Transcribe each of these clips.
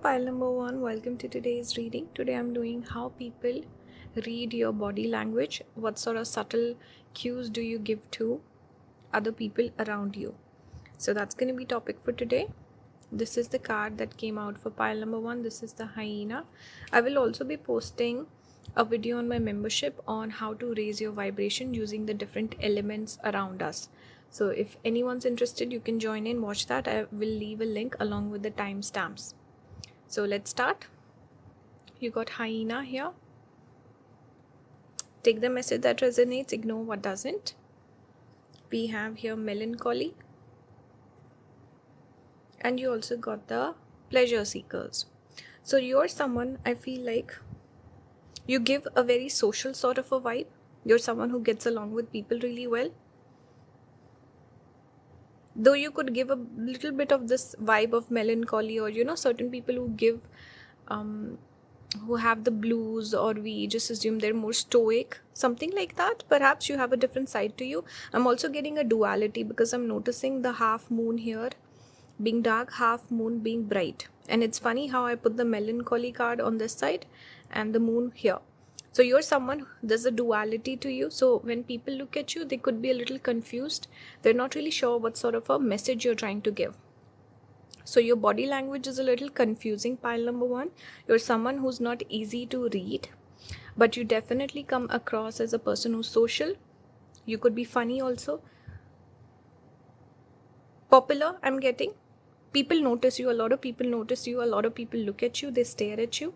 pile number 1. Welcome to today's reading. Today I'm doing how people read your body language. What sort of subtle cues do you give to other people around you? So that's going to be topic for today. This is the card that came out for pile number 1. This is the hyena. I will also be posting a video on my membership on how to raise your vibration using the different elements around us. So if anyone's interested, you can join in, watch that. I will leave a link along with the timestamps. So let's start. You got hyena here. Take the message that resonates, ignore what doesn't. We have here melancholy. And you also got the pleasure seekers. So you're someone, I feel like you give a very social sort of a vibe. You're someone who gets along with people really well. Though you could give a little bit of this vibe of melancholy, or certain people who give who have the blues, or we just assume they're more stoic, something like that. Perhaps you have a different side to you. I'm also getting a duality because I'm noticing the half moon here being dark, half moon being bright. And it's funny how I put the melancholy card on this side and the moon here. So you're someone, there's a duality to you. So when people look at you, they could be a little confused. They're not really sure what sort of a message you're trying to give. So your body language is a little confusing, pile number 1. You're someone who's not easy to read, but you definitely come across as a person who's social. You could be funny also. Popular, I'm getting. People notice you, a lot of people notice you, a lot of people look at you, they stare at you,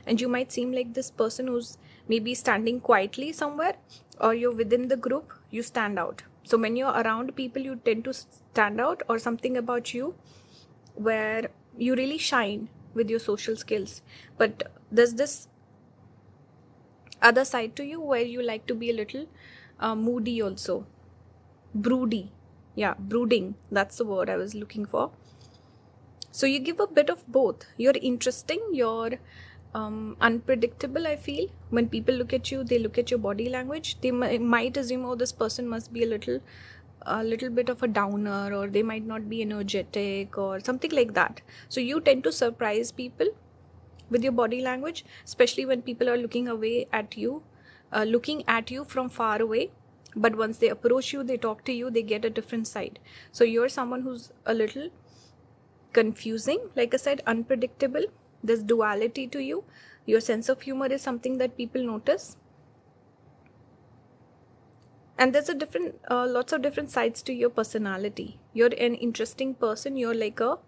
and you might seem like this person who's maybe standing quietly somewhere, or you're within the group, you stand out. So when you're around people, you tend to stand out, or something about you where you really shine with your social skills. But there's this other side to you where you like to be a little moody also, broody. Yeah, brooding, that's the word I was looking for. So you give a bit of both. You're interesting, you're unpredictable, I feel. When people look at you, they look at your body language. They might assume, oh, this person must be a little bit of a downer, or they might not be energetic or something like that. So you tend to surprise people with your body language, especially when people are looking at you from far away. But once they approach you, they talk to you, they get a different side. So you're someone who's a little confusing, like I said, unpredictable. There's duality to you. Your sense of humor is something that people notice. And there's lots of different sides to your personality. You're an interesting person. You're like a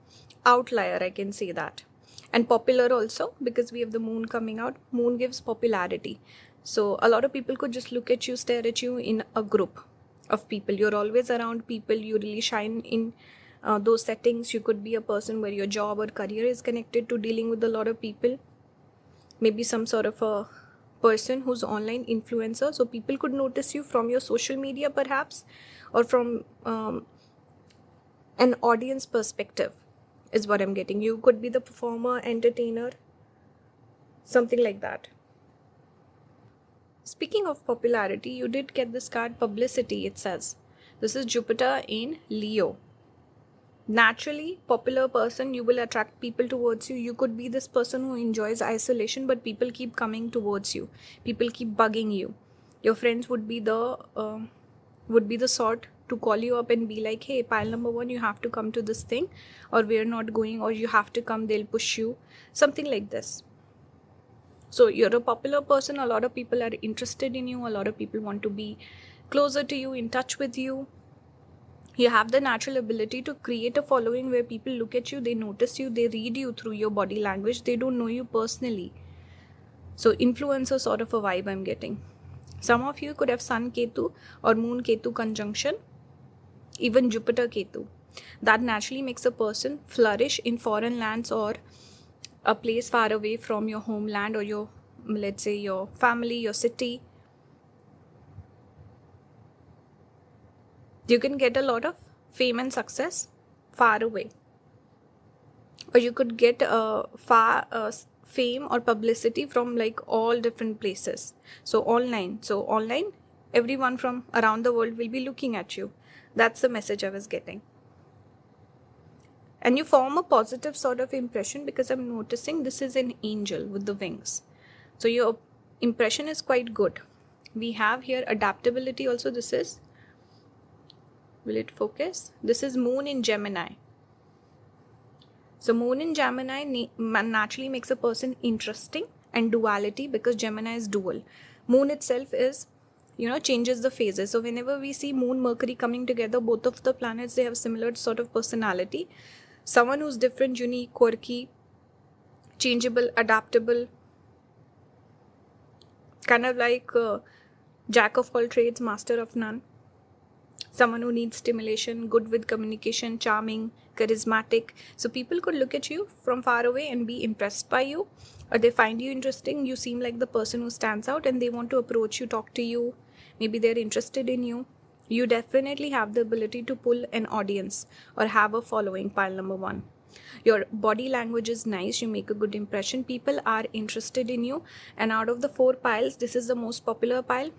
outlier, I can say that. And popular also, because we have the moon coming out. Moon gives popularity. So a lot of people could just look at you, stare at you in a group of people. You're always around people. You really shine in those settings. You could be a person where your job or career is connected to dealing with a lot of people. Maybe some sort of a person who's online influencer. So people could notice you from your social media perhaps, or from an audience perspective is what I'm getting. You could be the performer, entertainer, something like that. Speaking of popularity, you did get this card, publicity, it says. This is Jupiter in Leo. Naturally, popular person, you will attract people towards you. You could be this person who enjoys isolation, but people keep coming towards you. People keep bugging you. Your friends would be the sort to call you up and be like, hey, pile number 1, you have to come to this thing, or we're not going, or you have to come, they'll push you, something like this. So you're a popular person. A lot of people are interested in you. A lot of people want to be closer to you, in touch with you. You have the natural ability to create a following where people look at you, they notice you, they read you through your body language. They don't know you personally. So influencer sort of a vibe I'm getting. Some of you could have Sun Ketu or Moon Ketu conjunction, even Jupiter Ketu. That naturally makes a person flourish in foreign lands, or a place far away from your homeland, or your, let's say, your family, your city. You can get a lot of fame and success far away, or you could get fame or publicity from like all different places. So online, everyone from around the world will be looking at you. That's the message I was getting. And you form a positive sort of impression, because I'm noticing this is an angel with the wings. So your impression is quite good. We have here adaptability also. This is, will it focus? This is moon in Gemini. So moon in Gemini naturally makes a person interesting, and duality, because Gemini is dual. Moon itself is, changes the phases. So whenever we see Moon, Mercury coming together, both of the planets, they have similar sort of personality. Someone who's different, unique, quirky, changeable, adaptable, kind of like jack of all trades, master of none. Someone who needs stimulation, good with communication, charming, charismatic. So people could look at you from far away and be impressed by you, or they find you interesting. You seem like the person who stands out, and they want to approach you, talk to you. Maybe they're interested in you. You definitely have the ability to pull an audience or have a following, pile number 1. Your body language is nice. You make a good impression. People are interested in you. And out of the 4 piles, this is the most popular pile.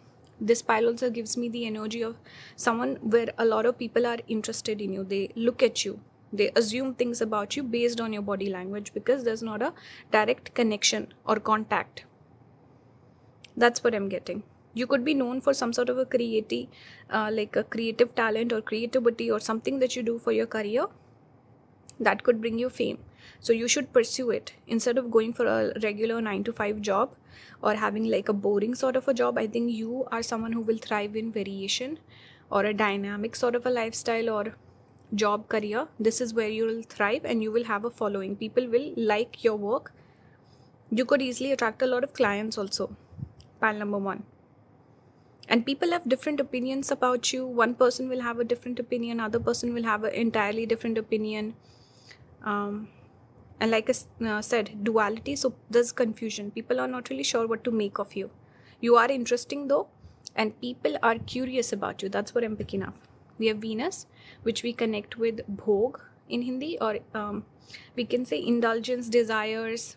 This pile also gives me the energy of someone where a lot of people are interested in you. They look at you. They assume things about you based on your body language, because there's not a direct connection or contact. That's what I'm getting. You could be known for some sort of a creative talent or creativity, or something that you do for your career that could bring you fame. So you should pursue it instead of going for a regular 9-to-5 job or having like a boring sort of a job. I think you are someone who will thrive in variation or a dynamic sort of a lifestyle or job career. This is where you will thrive, and you will have a following. People will like your work. You could easily attract a lot of clients also. Pile number 1. And people have different opinions about you. One person will have a different opinion, other person will have an entirely different opinion. And like I said, duality, so there's confusion. People are not really sure what to make of you. You are interesting though, and people are curious about you. That's what I'm picking up. We have Venus, which we connect with bhog in Hindi, or we can say indulgence, desires.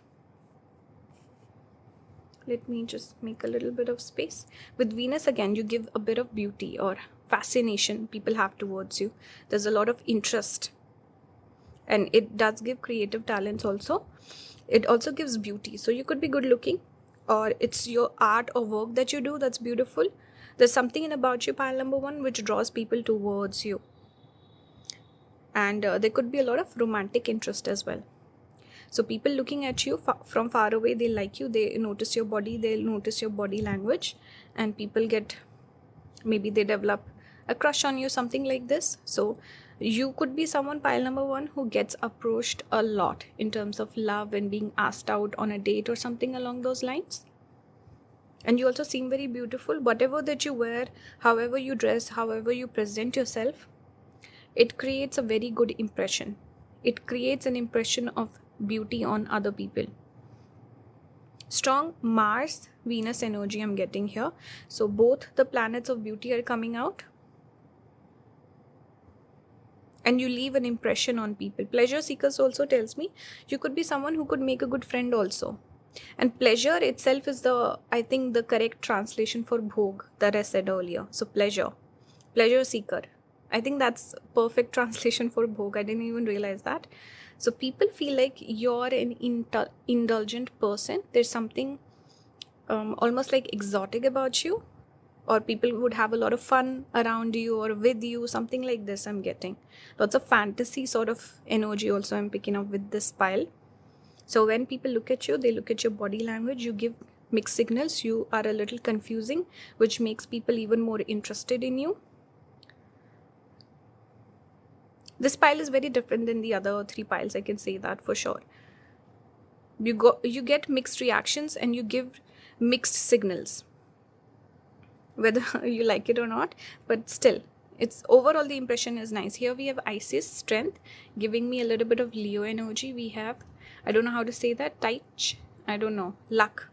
Let me just make a little bit of space. With Venus, again, you give a bit of beauty or fascination people have towards you. There's a lot of interest. And it does give creative talents also. It also gives beauty. So you could be good looking, or it's your art or work that you do that's beautiful. There's something about you, pile number 1, which draws people towards you. And there could be a lot of romantic interest as well. So people looking at you from far away, they like you, they notice your body, they'll notice your body language, and people maybe they develop a crush on you, something like this. So you could be someone, pile number 1, who gets approached a lot in terms of love and being asked out on a date or something along those lines. And you also seem very beautiful. Whatever that you wear, however you dress, however you present yourself, it creates a very good impression. It creates an impression of beauty on other people. Strong Mars Venus energy I'm getting here. So both the planets of beauty are coming out, and you leave an impression on people. Pleasure seekers also tells me you could be someone who could make a good friend also. And pleasure itself is I think the correct translation for bhog that I said earlier. So pleasure seeker, I think that's perfect translation for bhog. I didn't even realize that. So people feel like you're an indulgent person. There's something almost like exotic about you, or people would have a lot of fun around you or with you, something like this I'm getting. Lots of fantasy sort of energy also I'm picking up with this pile. So when people look at you, they look at your body language, you give mixed signals, you are a little confusing, which makes people even more interested in you. This pile is very different than the other 3 piles, I can say that for sure. You get mixed reactions and you give mixed signals, whether you like it or not, but still, it's overall the impression is nice. Here we have Isis, strength, giving me a little bit of Leo energy. We have, I don't know how to say that, luck.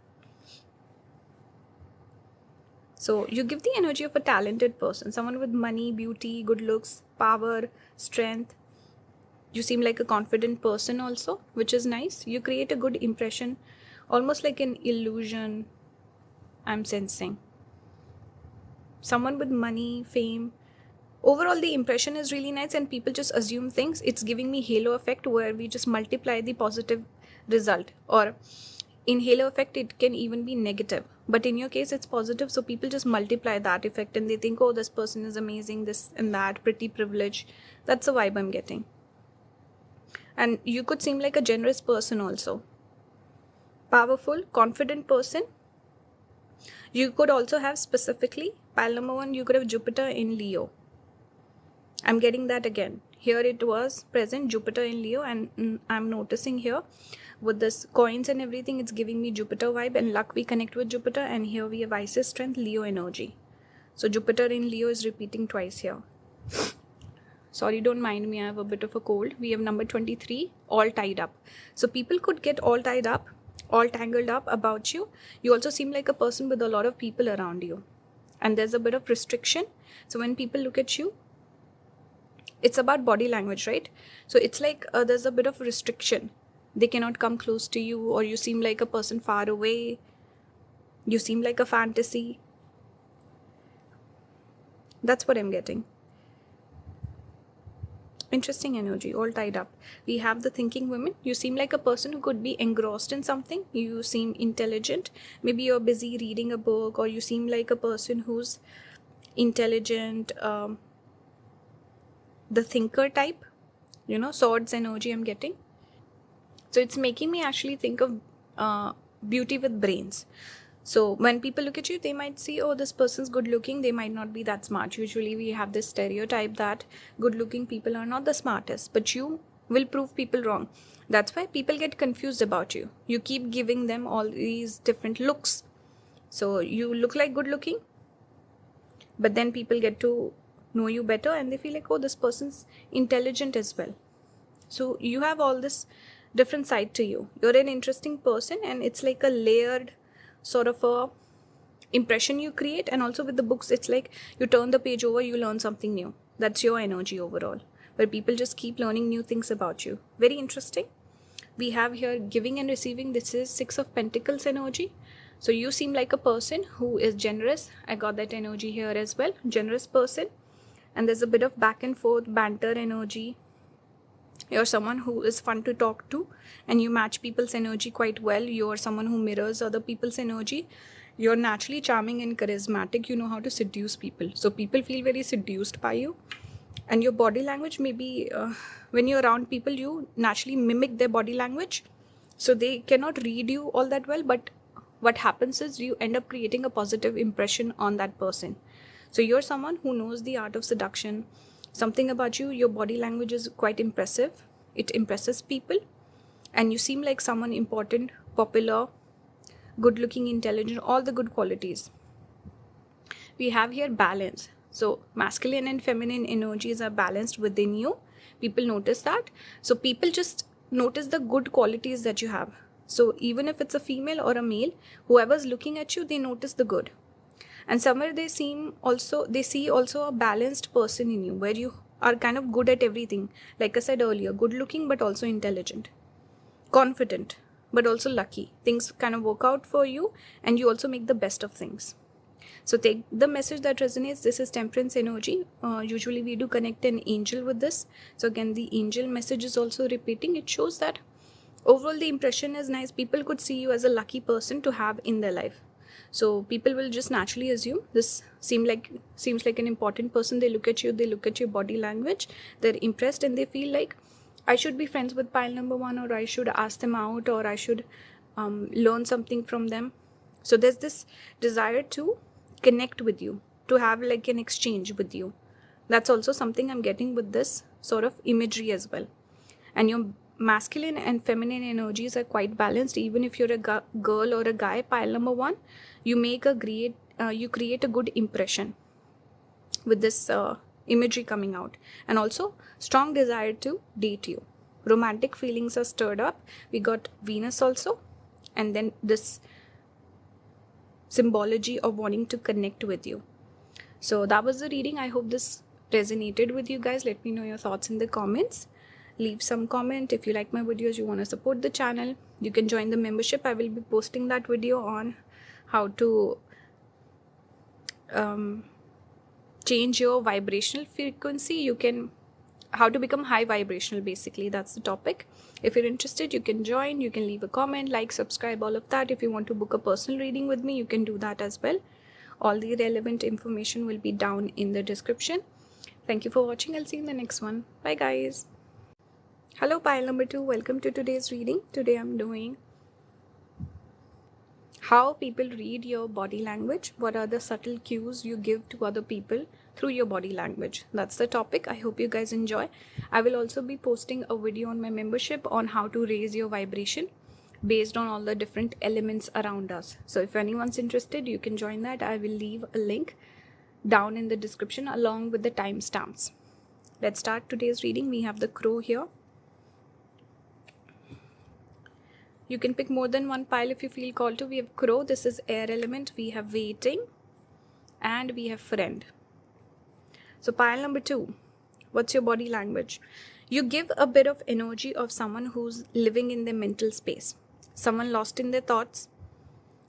So you give the energy of a talented person, someone with money, beauty, good looks, power, strength. You seem like a confident person also, which is nice. You create a good impression, almost like an illusion I'm sensing. Someone with money, fame, Overall, the impression is really nice and people just assume things. It's giving me halo effect where we just multiply the positive result, or in halo effect it can even be negative, but in your case it's positive, so people just multiply that effect and they think, oh, this person is amazing, this and that, pretty privileged. That's the vibe I'm getting. And you could seem like a generous person also, powerful, confident person. You could also have, specifically pile number 1, you could have Jupiter in Leo. I'm getting that again. Here it was present, Jupiter in Leo, and I'm noticing here with this coins and everything, it's giving me Jupiter vibe, and luck we connect with Jupiter, and here we have Isis strength, Leo energy. So Jupiter in Leo is repeating twice here. Sorry, don't mind me, I have a bit of a cold. We have number 23, all tied up. So people could get all tied up, all tangled up about you. You also seem like a person with a lot of people around you, and there's a bit of restriction. So when people look at you, it's about body language, right? So it's like there's a bit of restriction. They cannot come close to you, or you seem like a person far away. You seem like a fantasy. That's what I'm getting. Interesting energy, all tied up. We have the thinking women. You seem like a person who could be engrossed in something. You seem intelligent. Maybe you're busy reading a book, or you seem like a person who's intelligent, the thinker type. Swords energy I'm getting. So it's making me actually think of beauty with brains. So when people look at you, they might see, oh, this person's good looking. They might not be that smart. Usually we have this stereotype that good looking people are not the smartest, but you will prove people wrong. That's why people get confused about you. You keep giving them all these different looks. So you look like good looking, but then people get to know you better and they feel like, oh, this person's intelligent as well. So you have all this different side to you. You're an interesting person, and it's like a layered sort of a impression you create. And also with the books, it's like you turn the page over, you learn something new. That's your energy overall, where people just keep learning new things about you. Very interesting. We have here giving and receiving. This is 6 of Pentacles energy. So you seem like a person who is generous. I got that energy here as well. Generous person. And there's a bit of back and forth banter energy. You're someone who is fun to talk to, and you match people's energy quite well. You're someone who mirrors other people's energy. You're naturally charming and charismatic. You know how to seduce people. So people feel very seduced by you. And your body language, maybe when you're around people, you naturally mimic their body language. So they cannot read you all that well, but what happens is you end up creating a positive impression on that person. So you're someone who knows the art of seduction. Something about you, your body language is quite impressive. It impresses people. And you seem like someone important, popular, good looking, intelligent, all the good qualities. We have here balance. So masculine and feminine energies are balanced within you. People notice that. So people just notice the good qualities that you have. So even if it's a female or a male, whoever's looking at you, they notice the good. And somewhere they see also a balanced person in you, where you are kind of good at everything. Like I said earlier, good looking but also intelligent, confident but also lucky. Things kind of work out for you, and you also make the best of things. So take the message that resonates. This is Temperance energy. Usually we do connect an angel with this. So again, the angel message is also repeating. It shows that overall the impression is nice. People could see you as a lucky person to have in their life. So people will just naturally assume this seems like an important person. They look at you, they look at your body language, they're impressed, and they feel like I should be friends with pile number 1, or I should ask them out, or I should learn something from them. So there's this desire to connect with you, to have like an exchange with you. That's also something I'm getting with this sort of imagery as well. And your masculine and feminine energies are quite balanced. Even if you're a girl or a guy, pile number 1, you create a good impression with this imagery coming out. And also strong desire to date you. Romantic feelings are stirred up. We got Venus also, and then this symbology of wanting to connect with you. So that was the reading. I hope this resonated with you guys. Let me know your thoughts in the comments. Leave some comment. If you like my videos, you want to support the channel, you can join the membership. I will be posting that video on how to change your vibrational frequency. You can, how to become high vibrational, basically. That's the topic. If you're interested, you can join, you can leave a comment, like, subscribe, all of that. If you want to book a personal reading with me, you can do that as well. All the relevant information will be down in the description. Thank you for watching. I'll see you in the next one. Bye guys. Hello pile number 2, welcome to today's reading. Today I'm doing how people read your body language. What are the subtle cues you give to other people through your body language? That's the topic. I hope you guys enjoy. I will also be posting a video on my membership on how to raise your vibration based on all the different elements around us. So if anyone's interested, you can join that. I will leave a link down in the description along with the timestamps. Let's start today's reading. We have the crow here. You can pick more than one pile if you feel called to. We have crow, this is air element. We have waiting and we have friend. So pile number 2, what's your body language? You give a bit of energy of someone who's living in their mental space, someone lost in their thoughts.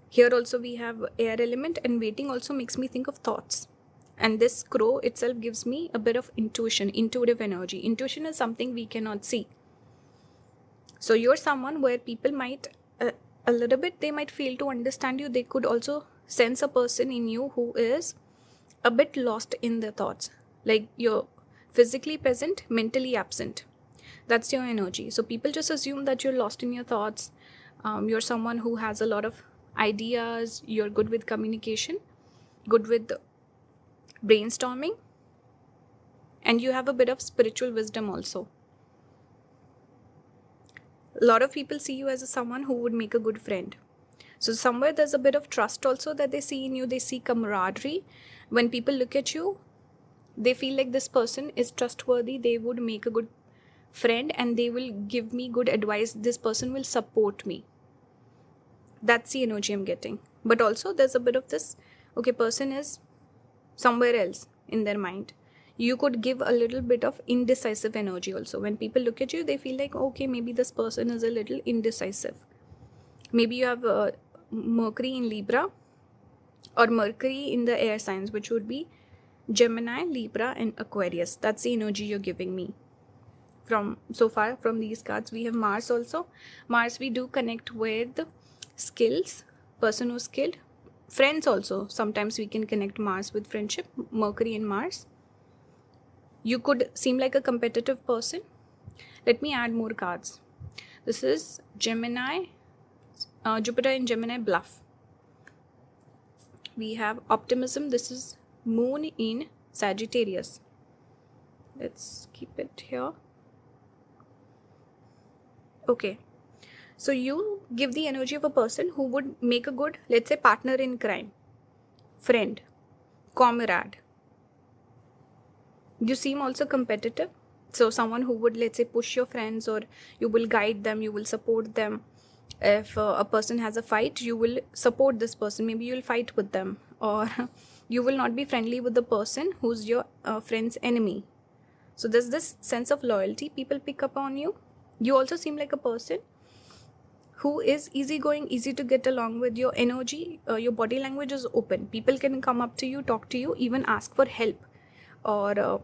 Here also we have air element, and waiting also makes me think of thoughts. And this crow itself gives me a bit of intuition, intuitive energy. Intuition is something we cannot see. So you're someone where people might, a little bit, they might fail to understand you. They could also sense a person in you who is a bit lost in their thoughts. Like you're physically present, mentally absent. That's your energy. So people just assume that you're lost in your thoughts. You're someone who has a lot of ideas. You're good with communication, good with brainstorming. And you have a bit of spiritual wisdom also. A lot of people see you as someone who would make a good friend. So somewhere there's a bit of trust also that they see in you. They see camaraderie. When people look at you, they feel like this person is trustworthy. They would make a good friend and they will give me good advice. This person will support me. That's the energy I'm getting. But also there's a bit of this, okay, person is somewhere else in their mind. You could give a little bit of indecisive energy also. When people look at you, they feel like, okay, maybe this person is a little indecisive. Maybe you have Mercury in Libra or Mercury in the air signs, which would be Gemini, Libra and Aquarius. That's the energy you're giving me. From so far from these cards, we have Mars also. Mars, we do connect with skills, person who's skilled. Friends also, sometimes we can connect Mars with friendship, Mercury and Mars. You could seem like a competitive person. Let me add more cards. This is Gemini, Jupiter in Gemini, bluff. We have optimism. This is Moon in Sagittarius. Let's keep it here. Okay. So you give the energy of a person who would make a good, let's say, partner in crime, friend, comrade. You seem also competitive. So someone who would, let's say, push your friends, or you will guide them, you will support them. If a person has a fight, you will support this person. Maybe you will fight with them, or you will not be friendly with the person who's your friend's enemy. So there's this sense of loyalty people pick up on you. You also seem like a person who is easygoing, easy to get along with. Your energy, your body language is open. People can come up to you, talk to you, even ask for help, or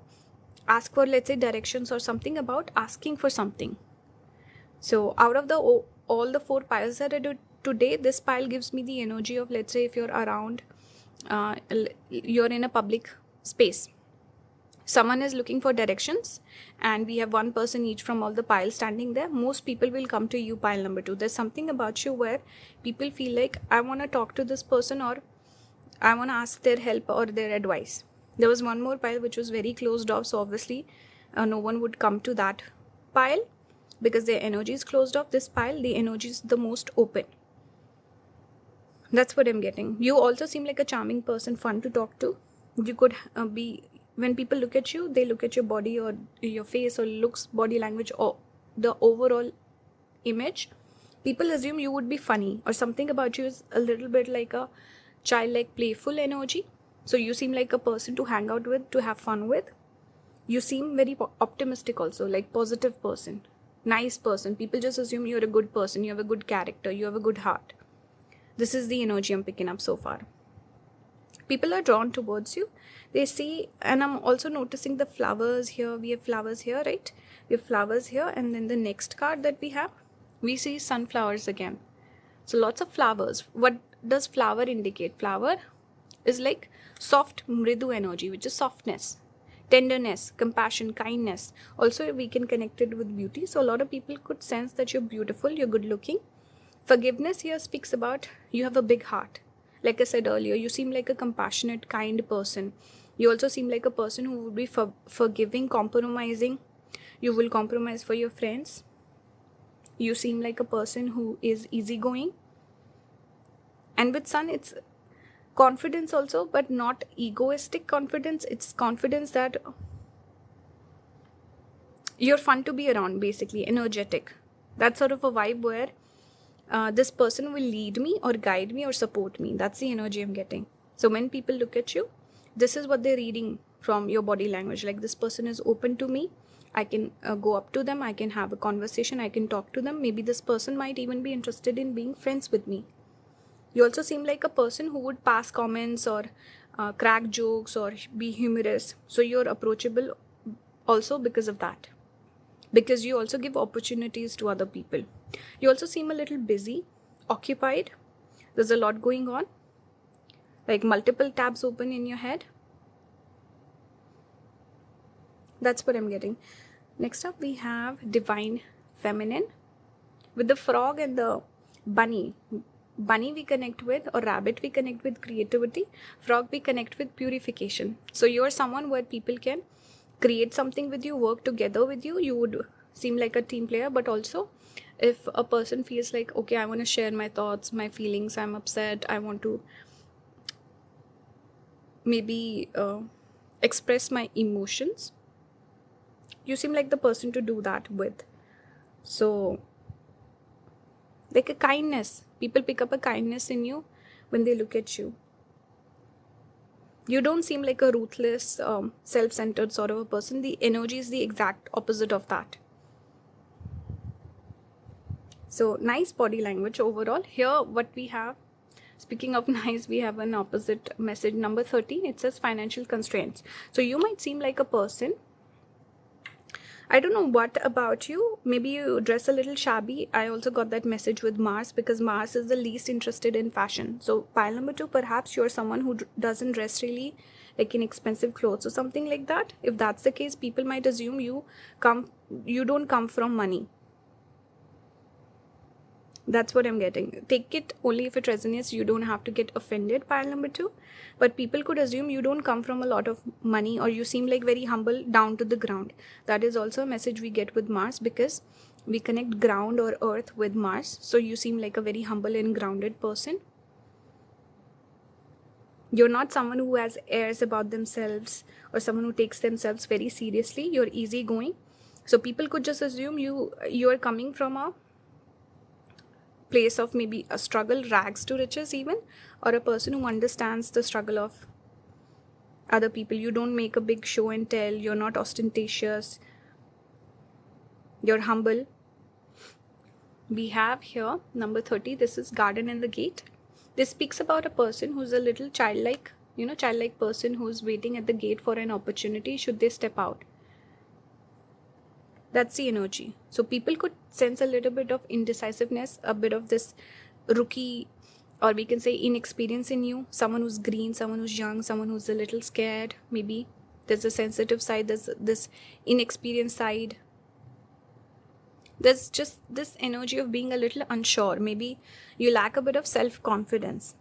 ask for, let's say, directions or something about asking for something. So out of the all the 4 piles that I do today, this pile gives me the energy of, let's say, if you're around, you're in a public space, someone is looking for directions, and we have one person each from all the piles standing there. Most people will come to you, pile number 2. There's something about you where people feel like, I want to talk to this person, or I want to ask their help or their advice. There was one more pile which was very closed off, so obviously no one would come to that pile because their energy is closed off. This pile, the energy is the most open. That's what I'm getting. You also seem like a charming person, fun to talk to. You could be, when people look at you, they look at your body or your face or looks, body language, or the overall image. People assume you would be funny, or something about you is a little bit like a childlike, playful energy. So you seem like a person to hang out with, to have fun with. You seem very optimistic also, like positive person, nice person. People just assume you're a good person, you have a good character, you have a good heart. This is the energy I'm picking up so far. People are drawn towards you. They see, and I'm also noticing the flowers here. We have flowers here, right? We have flowers here, and then the next card that we have, we see sunflowers again. So lots of flowers. What does flower indicate? Flower is like soft mridu energy, which is softness, tenderness, compassion, kindness. Also, we can connect it with beauty. So a lot of people could sense that you're beautiful, you're good looking. Forgiveness here speaks about you have a big heart. Like I said earlier, you seem like a compassionate, kind person. You also seem like a person who would be forgiving, compromising. You will compromise for your friends. You seem like a person who is easygoing. And with Sun, it's confidence also, but not egoistic confidence. It's confidence that you're fun to be around, basically, energetic. That sort of a vibe where this person will lead me or guide me or support me. That's the energy I'm getting. So when people look at you, this is what they're reading from your body language. Like, this person is open to me. I can go up to them. I can have a conversation. I can talk to them. Maybe this person might even be interested in being friends with me. You also seem like a person who would pass comments or crack jokes or be humorous. So you're approachable also because of that. Because you also give opportunities to other people. You also seem a little busy, occupied. There's a lot going on. Like multiple tabs open in your head. That's what I'm getting. Next up, we have Divine Feminine. With the frog and the bunny. Bunny we connect with, or rabbit we connect with creativity. Frog we connect with purification. So you're someone where people can create something with you, work together with you. You would seem like a team player, but also if a person feels like, okay, I want to share my thoughts, my feelings, I'm upset, I want to maybe express my emotions, you seem like the person to do that with. So like a kindness, people pick up a kindness in you when they look at you. You don't seem like a ruthless, self-centered sort of a person. The energy is the exact opposite of that. So nice body language overall. Here what we have, speaking of nice, we have an opposite message. Number 13, it says financial constraints. So you might seem like a person, I don't know what about you. Maybe you dress a little shabby. I also got that message with Mars, because Mars is the least interested in fashion. So pile number 2, perhaps you're someone who doesn't dress really like in expensive clothes or something like that. If that's the case, people might assume you don't come from money. That's what I'm getting. Take it only if it resonates. You don't have to get offended, pile number 2. But people could assume you don't come from a lot of money, or you seem like very humble, down to the ground. That is also a message we get with Mars, because we connect ground or earth with Mars. So you seem like a very humble and grounded person. You're not someone who has airs about themselves or someone who takes themselves very seriously. You're easygoing. So people could just assume you are coming from a place of maybe a struggle, rags to riches even, or a person who understands the struggle of other people. You don't make a big show and tell. You're not ostentatious. You're humble. We have here number 30. This is Garden and the Gate. This speaks about a person who's a little childlike, childlike person who's waiting at the gate for an opportunity should they step out. That's the energy. So people could sense a little bit of indecisiveness, a bit of this rookie, or we can say inexperience in you. Someone who's green, someone who's young, someone who's a little scared. Maybe there's a sensitive side, there's this inexperienced side. There's just this energy of being a little unsure. Maybe you lack a bit of self-confidence.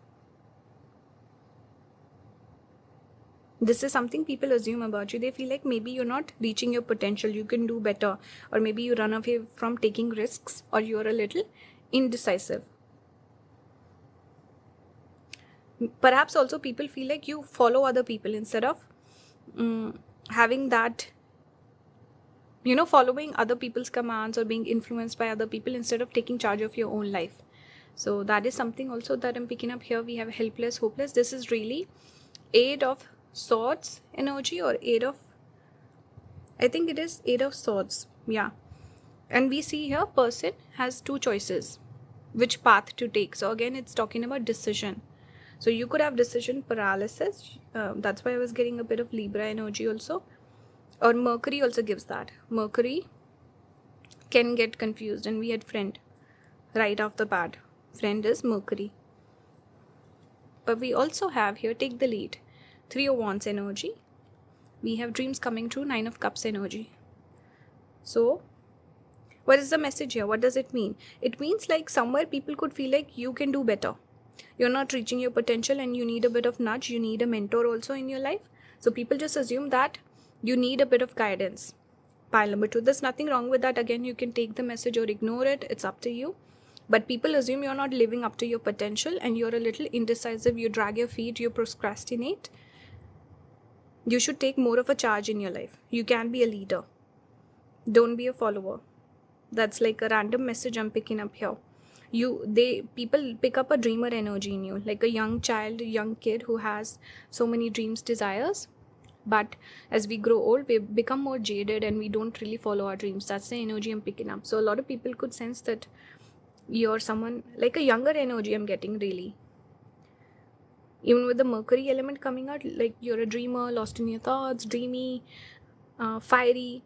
This is something people assume about you. They feel like maybe you're not reaching your potential. You can do better. Or maybe you run away from taking risks, or you're a little indecisive. Perhaps also people feel like you follow other people instead of having that, following other people's commands or being influenced by other people instead of taking charge of your own life. So that is something also that I'm picking up here. We have helpless, hopeless. This is really Eight of Swords energy, or I think it is 8 of Swords. Yeah. And we see here person has 2 choices, which path to take. So again, it's talking about decision. So you could have decision paralysis. That's why I was getting a bit of Libra energy also. Or Mercury also gives that. Mercury can get confused, and we had friend right off the bat. Friend is Mercury. But we also have here, take the lead, 3 of Wands energy. We have dreams coming true, 9 of Cups energy. So what is the message here? What does it mean? It means like somewhere people could feel like you can do better. You're not reaching your potential and you need a bit of nudge. You need a mentor also in your life. So people just assume that you need a bit of guidance. Pile number 2, there's nothing wrong with that. Again, you can take the message or ignore it. It's up to you. But people assume you're not living up to your potential and you're a little indecisive. You drag your feet, you procrastinate. You should take more of a charge in your life. You can be a leader. Don't be a follower. That's like a random message I'm picking up here. People pick up a dreamer energy in you, like a young child, a young kid who has so many dreams, desires. But as we grow old, we become more jaded and we don't really follow our dreams. That's the energy I'm picking up. So a lot of people could sense that you're someone like a younger energy I'm getting, really. Even with the Mercury element coming out, like you're a dreamer, lost in your thoughts, dreamy, fiery,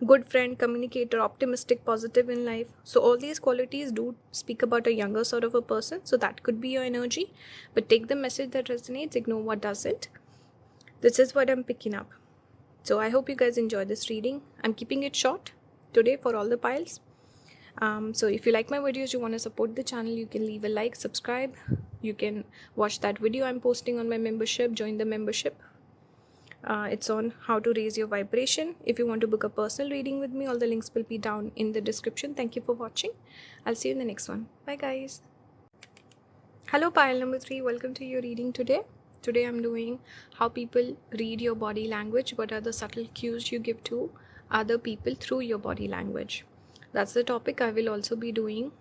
good friend, communicator, optimistic, positive in life. So all these qualities do speak about a younger sort of a person. So that could be your energy. But take the message that resonates, ignore what doesn't. This is what I'm picking up. So I hope you guys enjoy this reading. I'm keeping it short today for all the piles. So if you like my videos, you want to support the channel, you can leave a like, subscribe. You can watch that video I'm posting on my membership, join the membership. It's on how to raise your vibration. If you want to book a personal reading with me, all the links will be down in the description. Thank you for watching. I'll see you in the next one. Bye guys. Hello pile number 3, welcome to your reading today. Today I'm doing how people read your body language. What are the subtle cues you give to other people through your body language? That's the topic. I will also be doing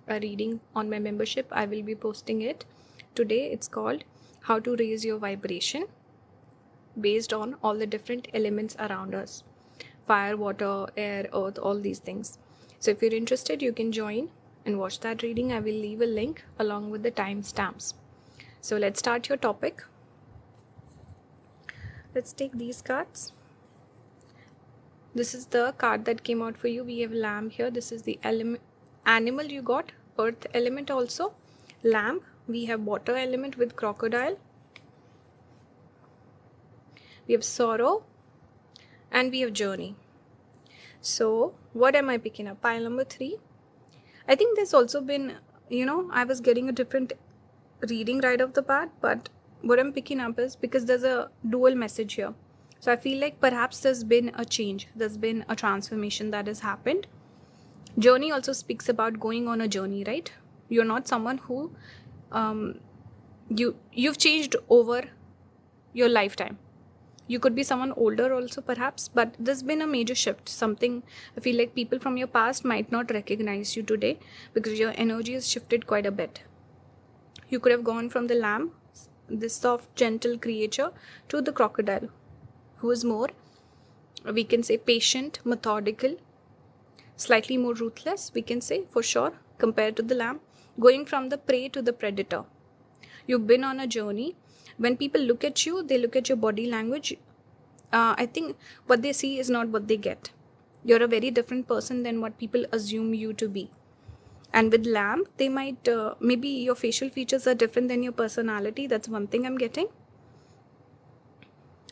a reading on my membership. I will be posting it today. It's called how to raise your vibration based on all the different elements around us: fire, water, air, earth, all these things. So if you're interested, you can join and watch that reading. I will leave a link along with the timestamps. So let's start your topic. Let's take these cards. This is the card that came out for you. We have lamb here. This is the animal you got. Earth element also. Lamb. We have water element with crocodile. We have sorrow. And we have journey. So what am I picking up? Pile number 3. I think there's also been, I was getting a different reading right off the bat. But what I'm picking up is because there's a dual message here. So I feel like perhaps there's been a change. There's been a transformation that has happened. Journey also speaks about going on a journey, right? You're not someone who you've changed over your lifetime. You could be someone older also perhaps, but there's been a major shift. Something I feel like people from your past might not recognize you today because your energy has shifted quite a bit. You could have gone from the lamb, this soft, gentle creature, to the crocodile, who is more, we can say, patient, methodical, slightly more ruthless, we can say, for sure, compared to the lamb, going from the prey to the predator. You've been on a journey. When people look at you, they look at your body language. I think what they see is not what they get. You're a very different person than what people assume you to be. And with lamb, they might, maybe your facial features are different than your personality. That's one thing I'm getting.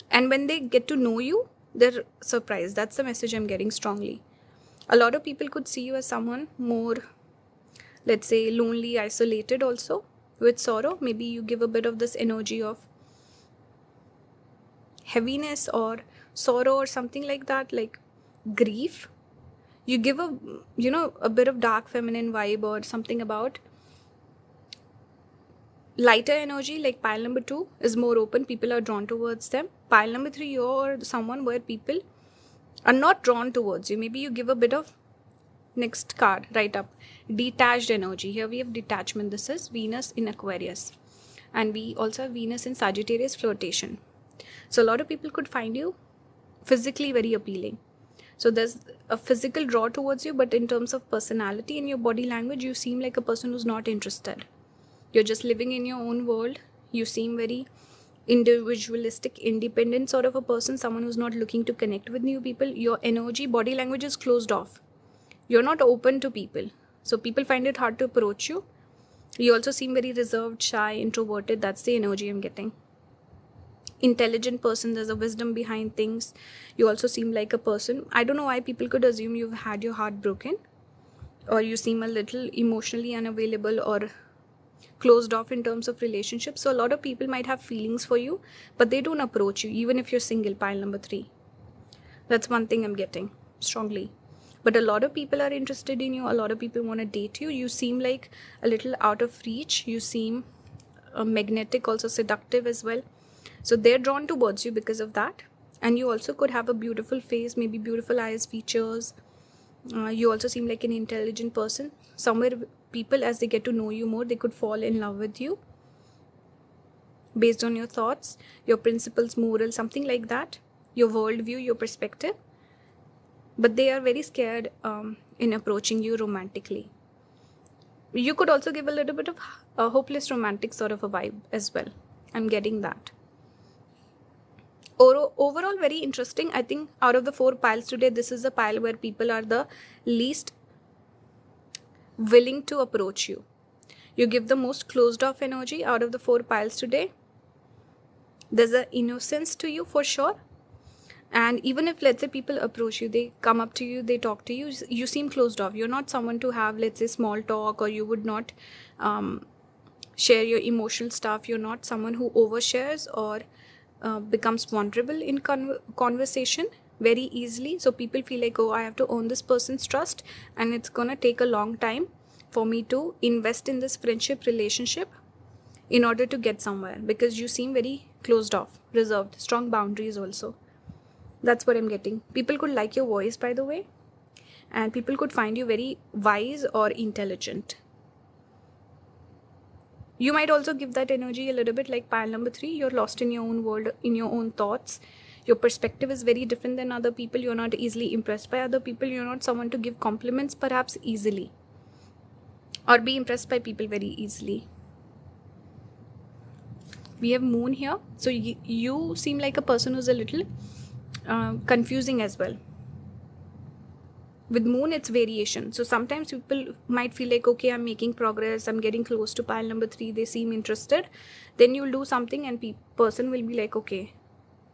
And when they get to know you, they're surprised. That's the message I'm getting strongly. A lot of people could see you as someone more, let's say, lonely, isolated also. With sorrow, maybe you give a bit of this energy of heaviness or sorrow or something like that, like grief. You give a bit of dark feminine vibe or something about lighter energy, like pile number 2 is more open. People are drawn towards them. Pile number 3, you're someone where people are not drawn towards you. Maybe you give a bit of, next card, right up, detached energy. Here we have detachment. This is Venus in Aquarius. And we also have Venus in Sagittarius, flirtation. So a lot of people could find you physically very appealing. So there's a physical draw towards you, but in terms of personality and your body language, you seem like a person who's not interested. You're just living in your own world. You seem very individualistic, independent sort of a person, someone who's not looking to connect with new people. Your energy, body language is closed off. You're not open to people. So people find it hard to approach you. You also seem very reserved, shy, introverted. That's the energy I'm getting. Intelligent person, there's a wisdom behind things. You also seem like a person, I don't know why people could assume you've had your heart broken, or you seem a little emotionally unavailable or closed off in terms of relationships. So a lot of people might have feelings for you, but they don't approach you, even if you're single, pile number 3. That's one thing I'm getting strongly. But a lot of people are interested in you. A lot of people want to date you. You seem like a little out of reach. You seem magnetic, also seductive as well. So they're drawn towards you because of that. And you also could have a beautiful face, maybe beautiful eyes, features. You also seem like an intelligent person. Somewhere people, as they get to know you more, they could fall in love with you based on your thoughts, your principles, morals, something like that, your worldview, your perspective. But they are very scared in approaching you romantically. You could also give a little bit of a hopeless romantic sort of a vibe as well. I'm getting that. Overall, very interesting. I think out of the 4 piles today, this is a pile where people are the least willing to approach you. You give the most closed off energy out of the 4 piles today. There's an innocence to you for sure. And even if, let's say, people approach you, they come up to you, they talk to you, you seem closed off. You're not someone to have, let's say, small talk, or you would not share your emotional stuff. You're not someone who overshares or becomes vulnerable in conversation very easily. So people feel like, oh, I have to earn this person's trust, and it's gonna take a long time for me to invest in this friendship relationship in order to get somewhere, because you seem very closed off, reserved, strong boundaries also. That's what I'm getting. People could like your voice, by the way, and people could find you very wise or intelligent. You might also give that energy a little bit like pile number 3. You're lost in your own world, in your own thoughts. Your perspective is very different than other people. You're not easily impressed by other people. You're not someone to give compliments perhaps easily, or be impressed by people very easily. We have moon here. So you seem like a person who's a little confusing as well. With moon, it's variation. So sometimes people might feel like, okay, I'm making progress, I'm getting close to pile number 3, they seem interested. Then you'll do something and person will be like, okay,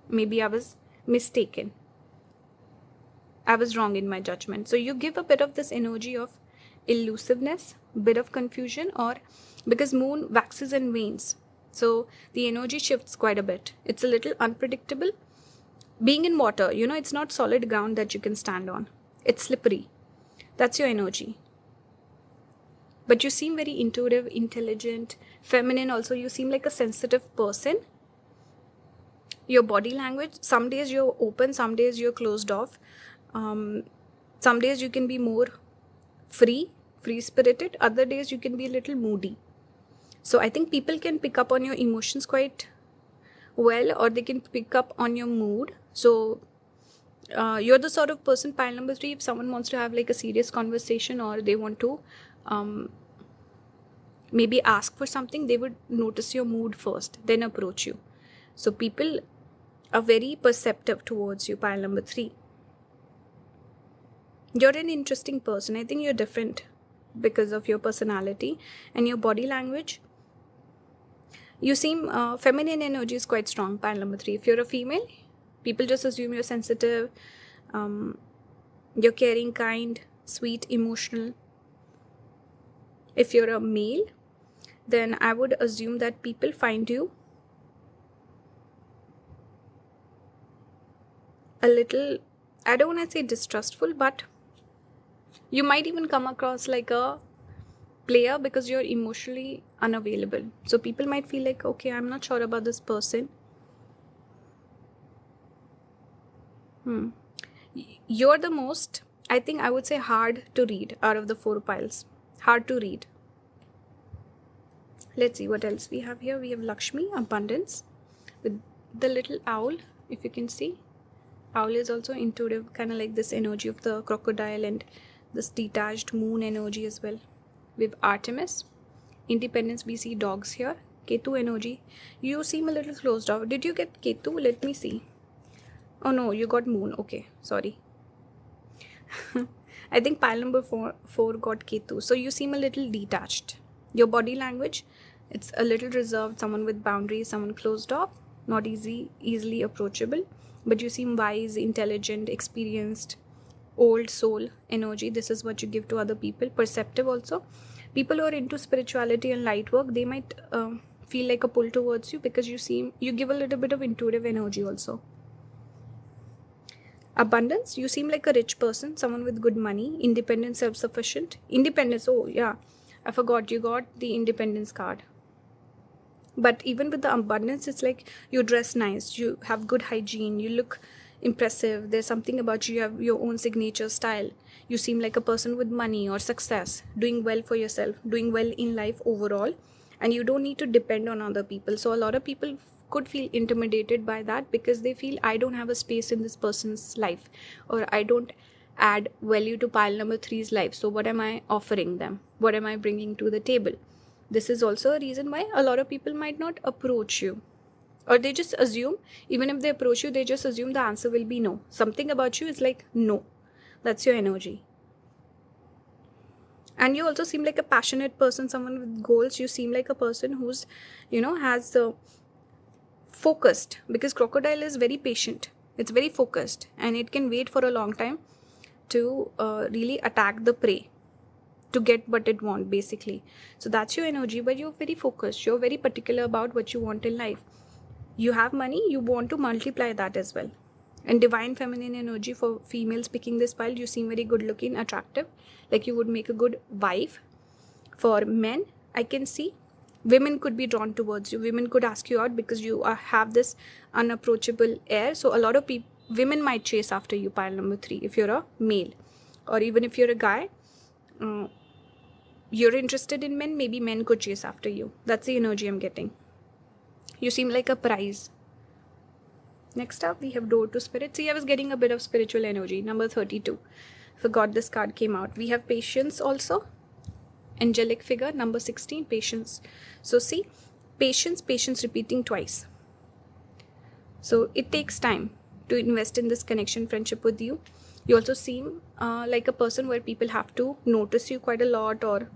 maybe I was mistaken, I was wrong in my judgment. So you give a bit of this energy of elusiveness, bit of confusion, or because moon waxes and wanes, so the energy shifts quite a bit. It's a little unpredictable. Being in water, it's not solid ground that you can stand on. It's slippery. That's your energy. But you seem very intuitive, intelligent, feminine also. You seem like a sensitive person. Your body language, some days you're open, some days you're closed off. Some days you can be more free-spirited. Other days you can be a little moody. So I think people can pick up on your emotions quite well, or they can pick up on your mood. So you're the sort of person, pile number 3, if someone wants to have like a serious conversation, or they want to maybe ask for something, they would notice your mood first, then approach you. So people are very perceptive towards you, pile number 3. You're an interesting person. I think you're different because of your personality and your body language. You seem feminine energy is quite strong, pile number 3. If you're a female, people just assume you're sensitive, you're caring, kind, sweet, emotional. If you're a male, then I would assume that people find you a little, I don't want to say distrustful, but you might even come across like a player because you're emotionally unavailable. So people might feel like, okay, I'm not sure about this person. You're the most, I think I would say, hard to read out of the 4 piles. Hard to read. Let's see what else we have here. We have Lakshmi, abundance, with the little owl, if you can see. Owl is also intuitive, kind of like this energy of the crocodile and this detached moon energy as well. We have Artemis, independence, we see dogs here. Ketu energy, you seem a little closed off. Did you get Ketu? Let me see. Oh no, you got moon. Okay, sorry. I think pile number 4 got Ketu. So you seem a little detached. Your body language, it's a little reserved, someone with boundaries, someone closed off, not easily approachable. But you seem wise, intelligent, experienced, old soul energy. This is what you give to other people. Perceptive also. People who are into spirituality and light work, they might feel like a pull towards you because you give a little bit of intuitive energy also. Abundance, you seem like a rich person, someone with good money, independent, self-sufficient. Independence, oh yeah, I forgot, you got the independence card. But even with the abundance, it's like you dress nice, you have good hygiene, you look impressive, there's something about you have your own signature style. You seem like a person with money or success, doing well for yourself, doing well in life overall, and you don't need to depend on other people. So a lot of people could feel intimidated by that because they feel, I don't have a space in this person's life, or I don't add value to pile number 3's life. So what am I offering them? What am I bringing to the table? This is also a reason why a lot of people might not approach you, or they just assume, even if they approach you, they just assume the answer will be no. Something about you is like no. That's your energy. And you also seem like a passionate person, someone with goals. You seem like a person who's, has focused, because crocodile is very patient. It's very focused and it can wait for a long time to really attack the prey to get what it wants, basically. So that's your energy, but you're very focused. You're very particular about what you want in life. You have money, you want to multiply that as well. And divine feminine energy for females picking this pile, you seem very good looking, attractive, like you would make a good wife. For men, I can see women could be drawn towards you. Women could ask you out because you have this unapproachable air. So a lot of women might chase after you, pile number 3, if you're a male. Or even if you're a guy, you're interested in men, maybe men could chase after you. That's the energy I'm getting. You seem like a prize. Next up, we have door to spirit. See, I was getting a bit of spiritual energy. Number 32. Forgot this card came out. We have patience also. Angelic figure, number 16, patience. So see, patience repeating twice. So it takes time to invest in this connection, friendship with you. You also seem like a person where people have to notice you quite a lot, or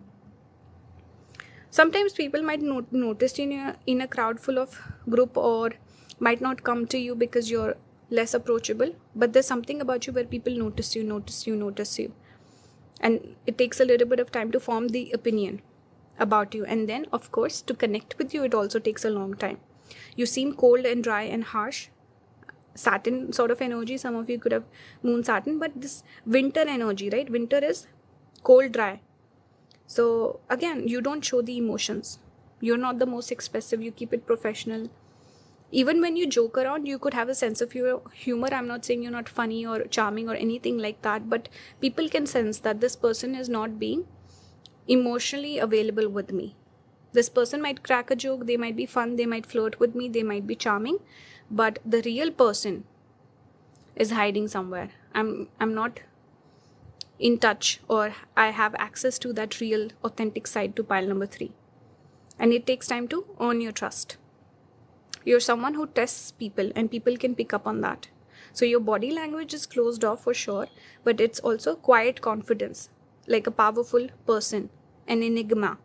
sometimes people might notice you in a crowd full of group, or might not come to you because you're less approachable. But there's something about you where people notice you. And it takes a little bit of time to form the opinion about you. And then, of course, to connect with you, it also takes a long time. You seem cold and dry and harsh. Saturn sort of energy. Some of you could have moon Saturn, but this winter energy, right? Winter is cold, dry. So again, you don't show the emotions. You're not the most expressive. You keep it professional. Even when you joke around, you could have a sense of humor. I'm not saying you're not funny or charming or anything like that, but people can sense that this person is not being emotionally available with me. This person might crack a joke, they might be fun, they might flirt with me, they might be charming, but the real person is hiding somewhere. I'm not in touch, or I have access to that real authentic side to pile number 3. And it takes time to earn your trust. You're someone who tests people, and people can pick up on that. So your body language is closed off for sure, but it's also quiet confidence, like a powerful person, an enigma,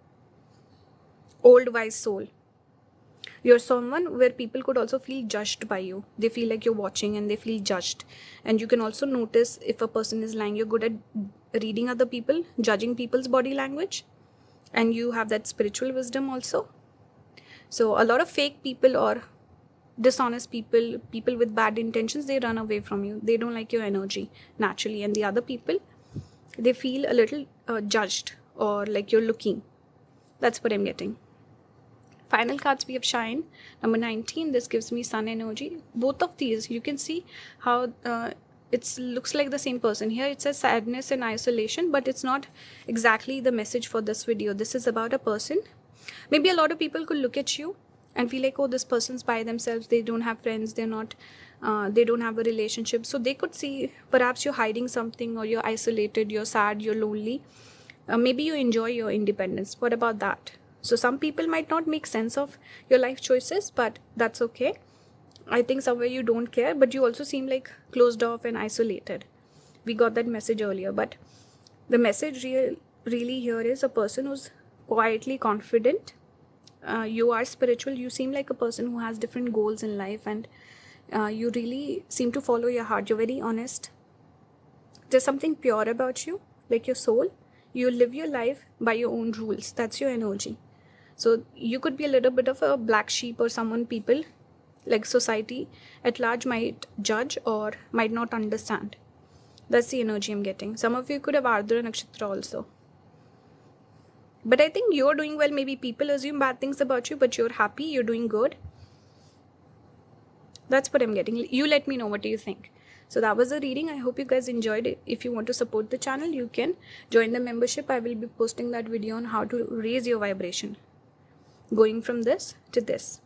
old wise soul. You're someone where people could also feel judged by you. They feel like you're watching and they feel judged. And you can also notice if a person is lying. You're good at reading other people, judging people's body language, and you have that spiritual wisdom also. So a lot of fake people or dishonest people with bad intentions, they run away from you. They don't like your energy naturally. And the other people, they feel a little judged, or like you're looking. That's what I'm getting. Final cards, we have Shine, number 19. This gives me sun energy. Both of these, you can see how it looks like the same person. Here it says sadness and isolation, but it's not exactly the message for this video. This is about a person. Maybe a lot of people could look at you and feel like, oh, this person's by themselves. They don't have friends. They don't have a relationship. So they could see perhaps you're hiding something, or you're isolated, you're sad, you're lonely. Maybe you enjoy your independence. What about that? So some people might not make sense of your life choices, but that's okay. I think somewhere you don't care, but you also seem like closed off and isolated. We got that message earlier, but the message really here is a person who's quietly confident. You are spiritual. You seem like a person who has different goals in life, and you really seem to follow your heart. You're very honest. There's something pure about you, like your soul. You live your life by your own rules. That's your energy. So you could be a little bit of a black sheep, or someone people like society at large might judge or might not understand. That's the energy I'm getting. Some of you could have Ardra Nakshatra also. But I think you're doing well. Maybe people assume bad things about you, but you're happy, you're doing good. That's what I'm getting. You let me know, what do you think? So that was the reading. I hope you guys enjoyed it. If you want to support the channel, you can join the membership. I will be posting that video on how to raise your vibration, going from this to this.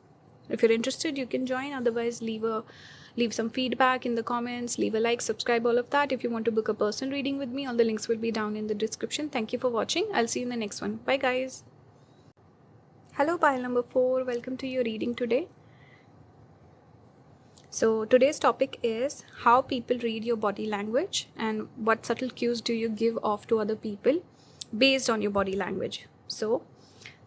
If you're interested, you can join. Otherwise, leave some feedback in the comments, leave a like, subscribe, all of that. If you want to book a personal reading with me, all the links will be down in the description. Thank you for watching. I'll see you in the next one. Bye guys. Hello pile number 4. Welcome to your reading today. So today's topic is how people read your body language and what subtle cues do you give off to other people based on your body language. So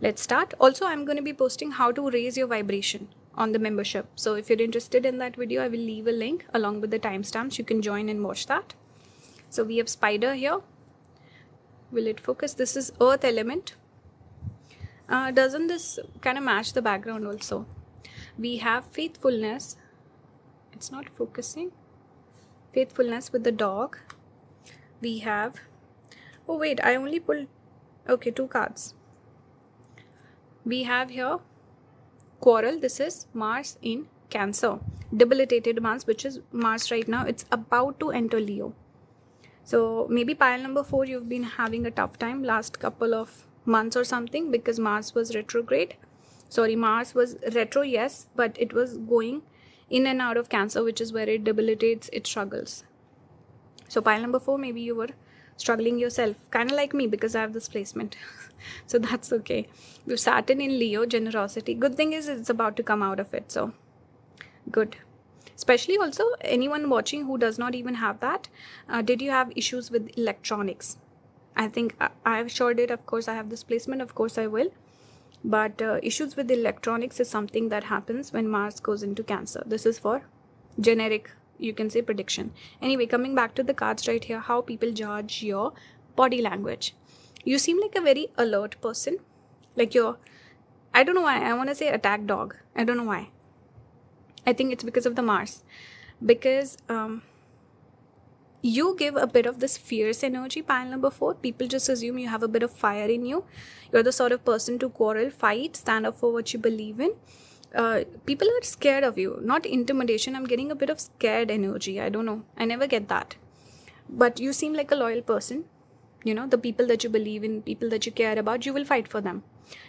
let's start. Also, I'm going to be posting how to raise your vibration on the membership. So if you're interested in that video, I will leave a link along with the timestamps. You can join and watch that. So we have spider here. Will it focus? This is earth element. Doesn't this kind of match the background also? We have faithfulness. It's not focusing. Faithfulness with the dog. We have, oh wait, I only pulled, okay, 2 cards. We have here quarrel. This is Mars in Cancer, debilitated Mars, which is Mars right now. It's about to enter Leo. So maybe pile number 4, you've been having a tough time last couple of months or something, because Mars was retrograde. Sorry, Mars was retro, yes, but it was going in and out of Cancer, which is where it debilitates, it struggles. So pile number 4, maybe you were struggling yourself, kind of like me, because I have this placement. So that's okay. We have Saturn in Leo, generosity. Good thing is it's about to come out of it, so good. Especially also anyone watching who does not even have that. Did you have issues with electronics? I think I sure did. Of course I have this placement, of course I will. But issues with electronics is something that happens when Mars goes into Cancer. This is for generic, you can say, prediction. Anyway, coming back to the cards right here, how people judge your body language. You seem like a very alert person. Like you're, I don't know why, I want to say attack dog. I don't know why. I think it's because of the Mars. Because you give a bit of this fierce energy, pile number 4. People just assume you have a bit of fire in you. You're the sort of person to quarrel, fight, stand up for what you believe in. People are scared of you. Not intimidation. I'm getting a bit of scared energy. I don't know. I never get that. But you seem like a loyal person. You know, the people that you believe in, people that you care about, you will fight for them.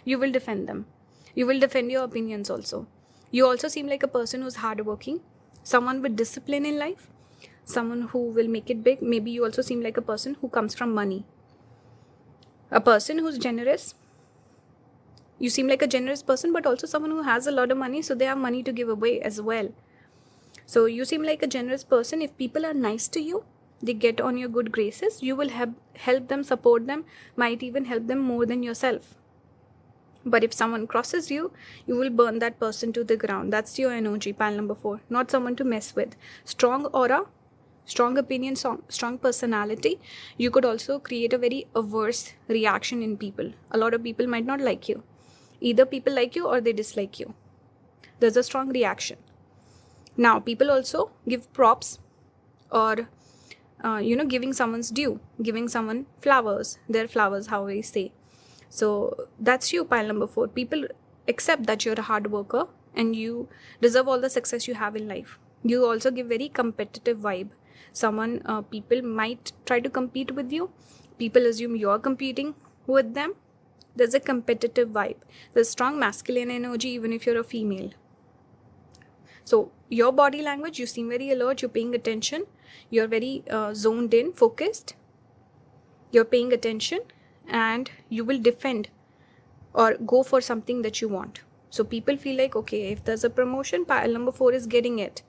You will defend them. You will defend your opinions also. You also seem like a person who's hardworking. Someone with discipline in life. Someone who will make it big. Maybe you also seem like a person who comes from money. A person who's generous. You seem like a generous person, but also someone who has a lot of money, so they have money to give away as well. So you seem like a generous person. If people are nice to you, they get on your good graces, you will help them, support them, might even help them more than yourself. But if someone crosses you, you will burn that person to the ground. That's your energy, pile number 4. Not someone to mess with. Strong aura, strong opinion, strong personality. You could also create a very averse reaction in people. A lot of people might not like you. Either people like you or they dislike you. There's a strong reaction. Now, people also give props or giving someone's due, giving someone flowers, their flowers, how we say. So that's you, pile number 4. People accept that you're a hard worker and you deserve all the success you have in life. You also give very competitive vibe. People might try to compete with you. People assume you're competing with them. There's a competitive vibe. There's strong masculine energy even if you're a female. So your body language, you seem very alert, you're paying attention. You're very zoned in, focused. You're paying attention and you will defend or go for something that you want. So people feel like, okay, if there's a promotion, pile number 4 is getting it.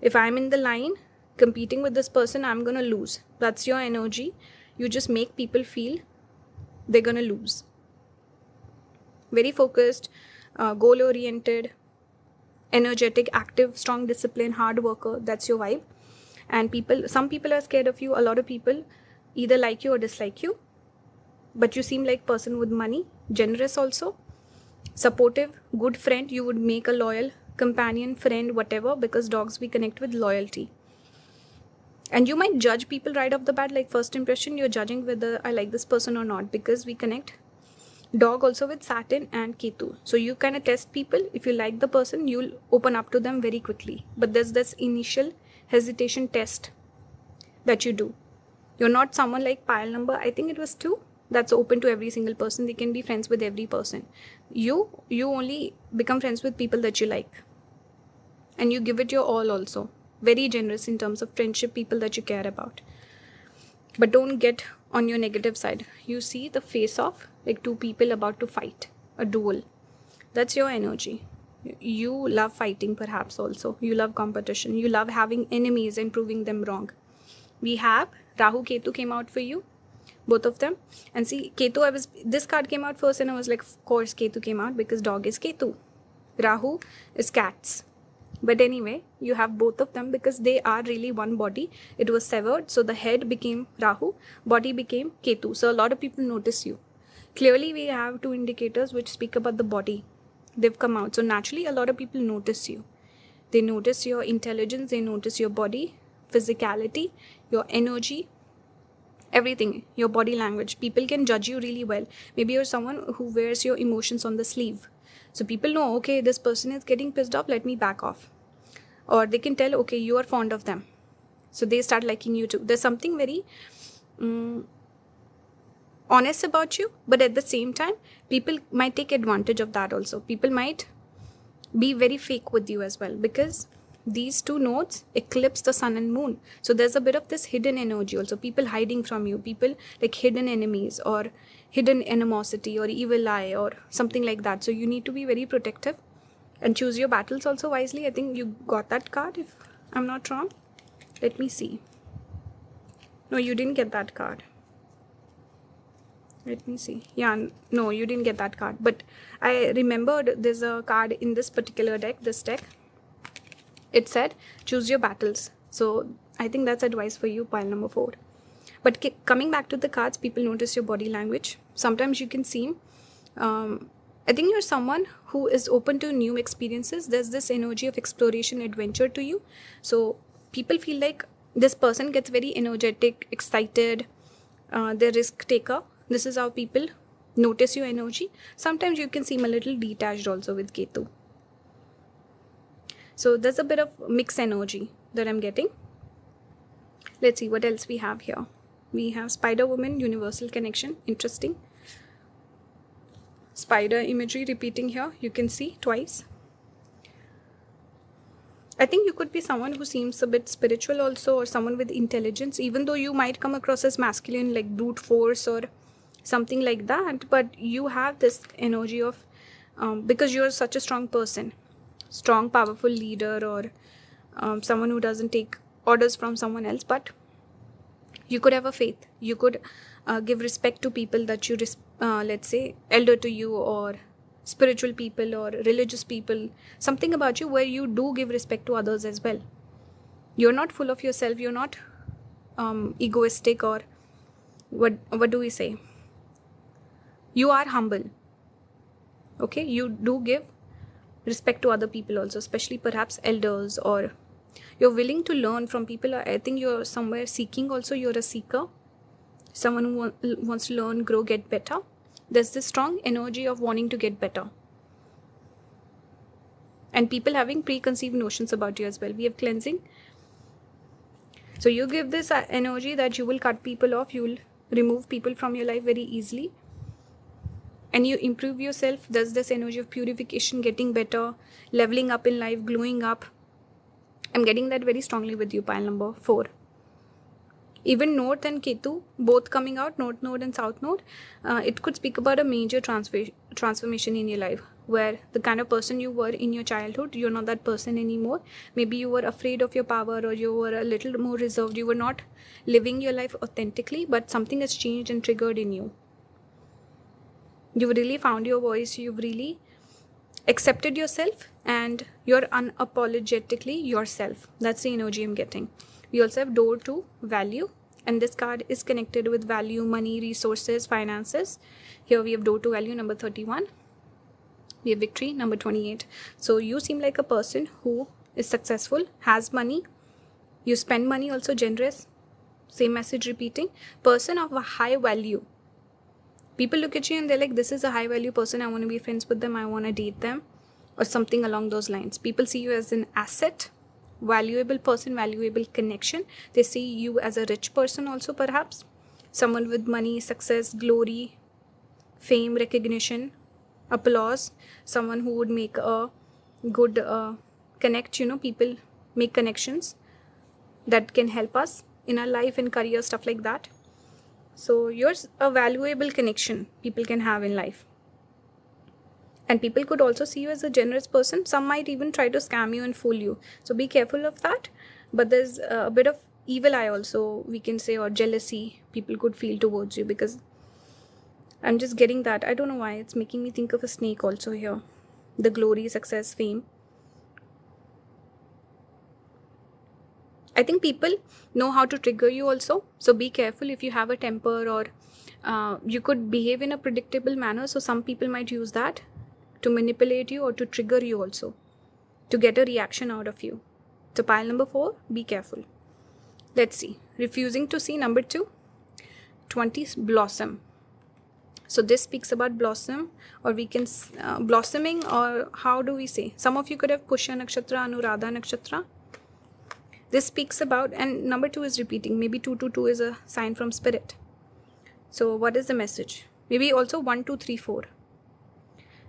If I'm in the line competing with this person, I'm gonna lose. That's your energy. You just make people feel they're gonna lose. Very focused, goal oriented, energetic, active, strong, disciplined, hard worker. That's your vibe. And some people are scared of you. A lot of people either like you or dislike you, but you seem like person with money, generous also, supportive, good friend. You would make a loyal companion, friend, whatever, because dogs, we connect with loyalty. And you might judge people right off the bat, like first impression, you're judging whether I like this person or not, because we connect dog also with Saturn and Ketu. So you kind of test people. If you like the person, you'll open up to them very quickly. But there's this initial hesitation test that you do. You're not someone like pile number, I think it was 2, that's open to every single person. They can be friends with every person. You only become friends with people that you like. And you give it your all also. Very generous in terms of friendship, people that you care about. But don't get on your negative side. You see the face off, like 2 people about to fight, a duel. That's your energy. You love fighting perhaps also. You love competition. You love having enemies and proving them wrong. We have Rahu Ketu came out for you, both of them. And see, Ketu, this card came out first and I was like, of course Ketu came out because dog is Ketu. Rahu is cats. But anyway, you have both of them because they are really one body. It was severed. So the head became Rahu, body became Ketu. So a lot of people notice you. Clearly, we have 2 indicators which speak about the body. They've come out. So naturally, a lot of people notice you. They notice your intelligence. They notice your body, physicality, your energy, everything, your body language. People can judge you really well. Maybe you're someone who wears your emotions on the sleeve. So people know, okay, this person is getting pissed off, let me back off. Or they can tell, okay, you are fond of them. So they start liking you too. There's something very honest about you, but at the same time, people might take advantage of that also. People might be very fake with you as well because these 2 nodes eclipse the sun and moon. So there's a bit of this hidden energy also. People hiding from you, people like hidden enemies or hidden animosity or evil eye or something like that. So you need to be very protective and choose your battles also wisely. I think you got that card if I'm not wrong. Let me see. No, you didn't get that card. Let me see. Yeah, no, you didn't get that card. But I remembered there's a card in this particular deck, this deck. It said, choose your battles. So I think that's advice for you, pile number 4. But coming back to the cards, people notice your body language. Sometimes you can seem, I think you're someone who is open to new experiences. There's this energy of exploration, adventure to you. So people feel like this person gets very energetic, excited, they're risk taker. This is how people notice your energy. Sometimes you can seem a little detached also with Ketu. So there's a bit of mixed energy that I'm getting. Let's see what else we have here. We have Spider Woman, Universal Connection. Interesting. Spider imagery repeating here. You can see twice. I think you could be someone who seems a bit spiritual also, or someone with intelligence, even though you might come across as masculine like brute force or something like that. But you have this energy of, because you're such a strong person, strong, powerful leader, or someone who doesn't take orders from someone else, but you could have a faith. You could give respect to people that you, let's say, elder to you, or spiritual people, or religious people. Something about you where you do give respect to others as well. You're not full of yourself. You're not egoistic, or what do we say? You are humble. Okay, you do give respect to other people also, especially perhaps elders, or you're willing to learn from people. I think you're somewhere seeking also. You're a seeker, someone who wants to learn, grow, get better. There's this strong energy of wanting to get better, and people having preconceived notions about you as well. We have cleansing. So you give this energy that you will cut people off, you will remove people from your life very easily, and you improve yourself. There's this energy of purification, getting better, leveling up in life, glowing up. I'm getting that very strongly with you, pile number 4. Even North and Ketu both coming out, North Node and South Node, it could speak about a major transformation in your life, where the kind of person you were in your childhood, you're not that person anymore. Maybe you were afraid of your power, or you were a little more reserved. You were not living your life authentically, but something has changed and triggered in you. You've really found your voice. You've really accepted yourself, and you're unapologetically yourself. That's the energy I'm getting. We also have door to value, and this card is connected with value, money, resources, finances. Here we have door to value, number 31. We have victory, number 28. So you seem like a person who is successful, has money. You spend money, also generous. Same message repeating. Person of a high value. People look at you and they're like, this is a high value person. I want to be friends with them. I want to date them, or something along those lines. People see you as an asset, valuable person, valuable connection. They see you as a rich person also, perhaps. Someone with money, success, glory, fame, recognition, applause. Someone who would make a good connect. People make connections that can help us in our life and career, stuff like that. So you're a valuable connection people can have in life. And people could also see you as a generous person. Some might even try to scam you and fool you. So be careful of that. But there's a bit of evil eye also, we can say, or jealousy people could feel towards you, because I'm just getting that. I don't know why. It's making me think of a snake also here. The glory, success, fame. I think people know how to trigger you also. So be careful if you have a temper, or you could behave in a predictable manner. So some people might use that to manipulate you or to trigger you also, to get a reaction out of you. So pile number 4, be careful. Let's see. Refusing to see, number 2. 20, blossom. So this speaks about blossom, or we can blossoming, or how do we say? Some of you could have Pushya Nakshatra, Anuradha Nakshatra. This speaks about, and number 2 is repeating. Maybe 222 is a sign from spirit. So what is the message? Maybe also 1, 2, 3, 4.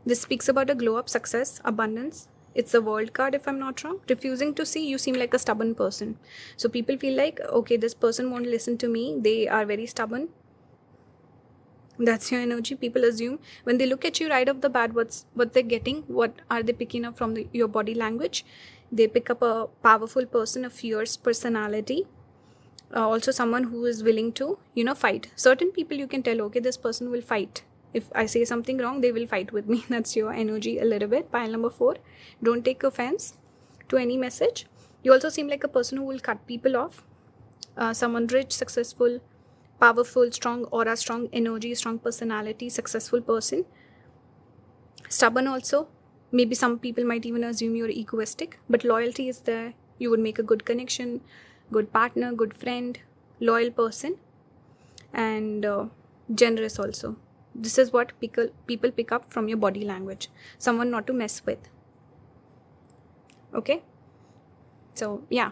This speaks about a glow up, success, abundance. It's a world card if I'm not wrong. Refusing to see, you seem like a stubborn person. So people feel like, okay, this person won't listen to me. They are very stubborn. That's your energy. People assume when they look at you right off the bat, what they're getting, what are they picking up from your body language. They pick up a powerful person, a fierce personality. Also someone who is willing to, fight. Certain people you can tell, okay, this person will fight. If I say something wrong, they will fight with me. That's your energy a little bit. Pile number 4. Don't take offense to any message. You also seem like a person who will cut people off. Someone rich, successful, powerful, strong aura, strong energy, strong personality, successful person. Stubborn also. Maybe some people might even assume you're egoistic, but loyalty is there. You would make a good connection, good partner, good friend, loyal person, and generous also. This is what people pick up from your body language. Someone not to mess with. Okay? So, yeah.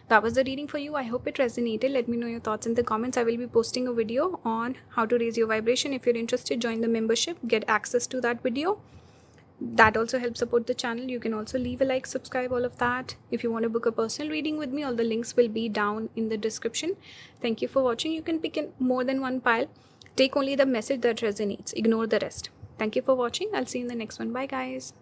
That was the reading for you. I hope it resonated. Let me know your thoughts in the comments. I will be posting a video on how to raise your vibration. If you're interested, join the membership. Get access to that video. That also helps support the channel. You can also leave a like, subscribe, all of that. If you want to book a personal reading with me, all the links will be down in the description. Thank you for watching. You can pick in more than one pile. Take only the message that resonates. Ignore the rest. Thank you for watching. I'll see you in the next one. Bye, guys.